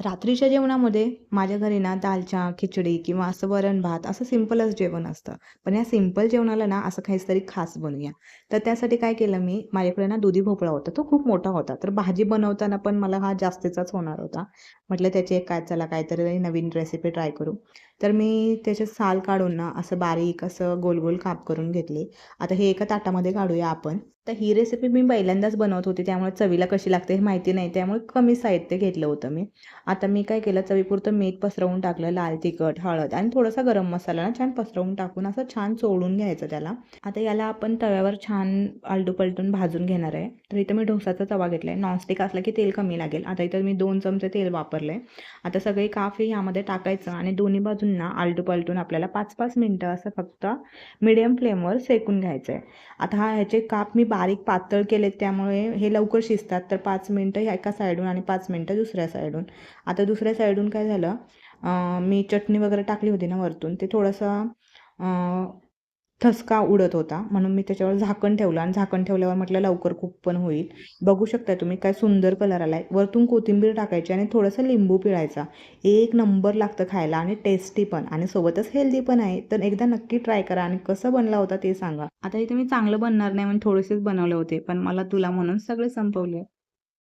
रात्रीच्या जेवणामध्ये माझ्या घरी ना दालच्या, खिचडी किंवा असं वरण-भात असं सिंपलच जेवण असतं. पण या सिंपल जेवणाला ना असं काहीतरी खास बनवूया. तर त्यासाठी काय केलं मी, माझ्याकडे ना दुधी भोपळा होता. तो खूप मोठा होता. तर भाजी बनवताना पण मला हा जास्तीचाच होणार होता. म्हटलं त्याची एक काय चला काहीतरी नवीन रेसिपी ट्राय करू. तर मी त्याचे साल काढून ना असं बारीक असं गोल-गोल काप करून घेतले. आता हे एका ताटामध्ये काढूया आपण. तर ही रेसिपी मी पहिल्यांदाच बनवत होती, त्यामुळे चवीला कशी लागते हे माहिती नाही. त्यामुळे कमी साहित्य घेतलं होतं मी. आता मी काय केलं चवीपुरतं मीठ पसरवून टाकलं, लाल तिखट, हळद आणि थोडासा गरम मसाला ना छान पसरवून टाकून असं छान चोळून घ्यायचं त्याला. आता याला आपण तव्यावर छान आलटूपलटून भाजून घेणार आहे. तर इथं मी डोसाचा तवा घेतला आहे. नॉनस्टिक असला की तेल कमी लागेल. आता इथं मी 2 चमचे तेल वापरले. आता सगळे काप हे यामध्ये टाकायचं आणि दोन्ही बाजूंना आलटूपलटून आपल्याला 5-5 मिनिटं असं फक्त मीडियम फ्लेमवर शेकून घ्यायचं आहे. आता ह्याचे काप मी बारीक पातळ केलेत त्यामुळे हे लवकर शिजतात. तर 5 मिनिटं ह्या एका साईडून आणि 5 मिनिटं दुसऱ्या साईडून. आता दुसऱ्या साईडून काय झालं, मी चटणी वगैरे टाकली होती ना वरतून, ते थोडंसं ठसका उडत होता म्हणून मी त्याच्यावर झाकण ठेवलं आणि झाकण ठेवल्यावर म्हटलं लवकर कुक पण होईल. बघू शकता तुम्ही काय सुंदर कलर आला आहे. वरतून कोथिंबीर टाकायची आणि थोडंसं लिंबू पिळायचा. एक नंबर लागतं खायला आणि टेस्टी पण आणि सोबतच हेल्दी पण आहे. तर एकदा नक्की ट्राय करा आणि कसं बनला होता ते सांगा. आता इथे मी चांगलं बनणार नाही म्हणून थोडेसेच बनवले होते, पण मला तुला म्हणून सगळे संपवले.